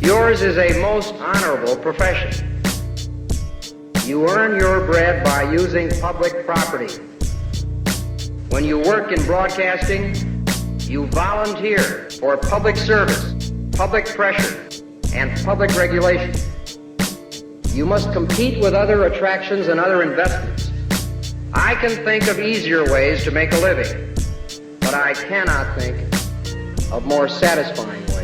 Yours is a most honorable profession. You earn your bread by using public property. When you work in broadcasting, you volunteer for public service, public pressure, and public regulation. You must compete with other attractions and other investments. I can think of easier ways to make a living, but I cannot think of more satisfying ways.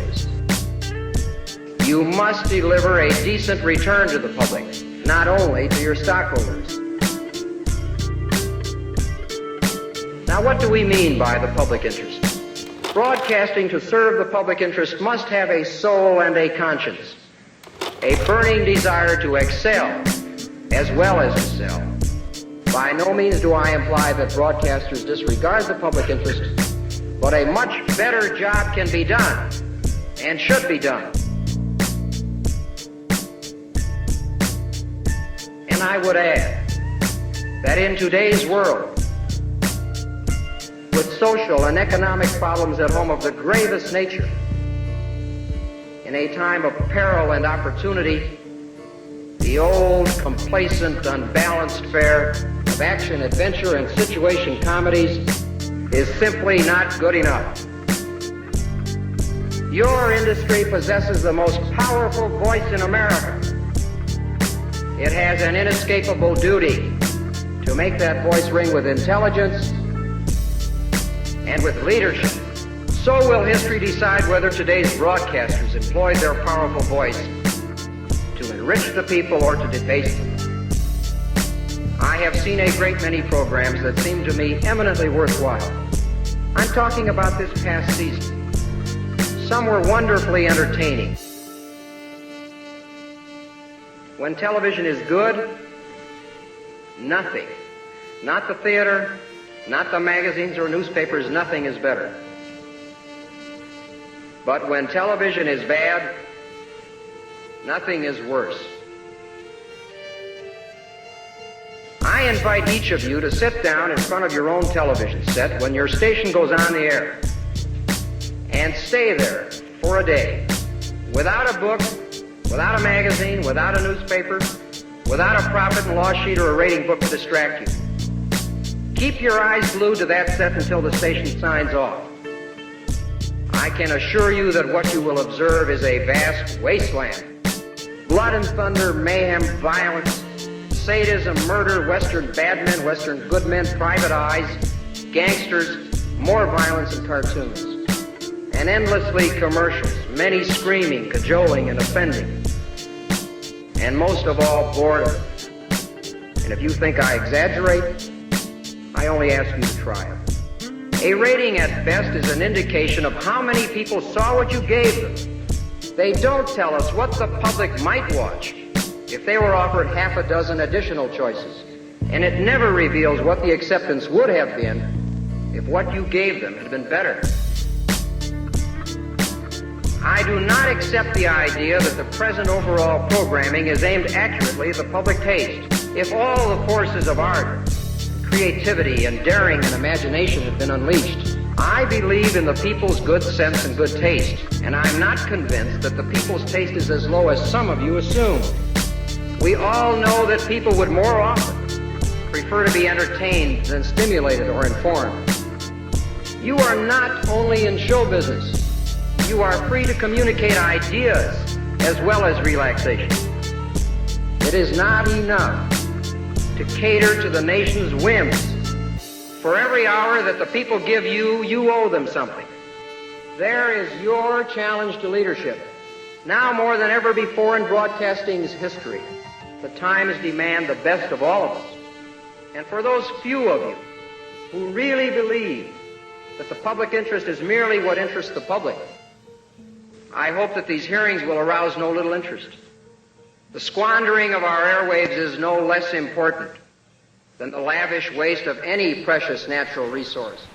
You must deliver a decent return to the public, not only to your stockholders. Now, what do we mean by the public interest? Broadcasting to serve the public interest must have a soul and a conscience, a burning desire to excel as well as excel. By no means do I imply that broadcasters disregard the public interest, but a much better job can be done and should be done. And I would add that in today's world, with social and economic problems at home of the gravest nature, in a time of peril and opportunity, the old, complacent, unbalanced fare of action, adventure, and situation comedies is simply not good enough. Your industry possesses the most powerful voice in America. It has an inescapable duty to make that voice ring with intelligence and with leadership. So will history decide whether today's broadcasters employ their powerful voice to enrich the people or to debase them. I have seen a great many programs that seem to me eminently worthwhile. I'm talking about this past season. Some were wonderfully entertaining. When television is good, nothing, not the theater, not the magazines or newspapers, nothing is better. But when television is bad, nothing is worse. I invite each of you to sit down in front of your own television set when your station goes on the air and stay there for a day without a book, without a magazine, without a newspaper, without a profit and loss sheet or a rating book to distract you. Keep your eyes glued to that set until the station signs off. I can assure you that what you will observe is a vast wasteland. Blood and thunder, mayhem, violence, sadism, murder, Western bad men, Western good men, private eyes, gangsters, more violence and cartoons. And endlessly commercials, many screaming, cajoling, and offending. And most of all, boredom. And if you think I exaggerate, I only ask you to try it. A rating at best is an indication of how many people saw what you gave them. They don't tell us what the public might watch if they were offered half a dozen additional choices. And it never reveals what the acceptance would have been if what you gave them had been better. I do not accept the idea that the present overall programming is aimed accurately at the public taste. If all the forces of art, creativity, and daring and imagination have been unleashed, I believe in the people's good sense and good taste, and I'm not convinced that the people's taste is as low as some of you assume. We all know that people would more often prefer to be entertained than stimulated or informed. You are not only in show business. You are free to communicate ideas as well as relaxation. It is not enough to cater to the nation's whims. For every hour that the people give you, you owe them something. There is your challenge to leadership. Now more than ever before in broadcasting's history, the times demand the best of all of us. And for those few of you who really believe that the public interest is merely what interests the public, I hope that these hearings will arouse no little interest. The squandering of our airwaves is no less important than the lavish waste of any precious natural resource.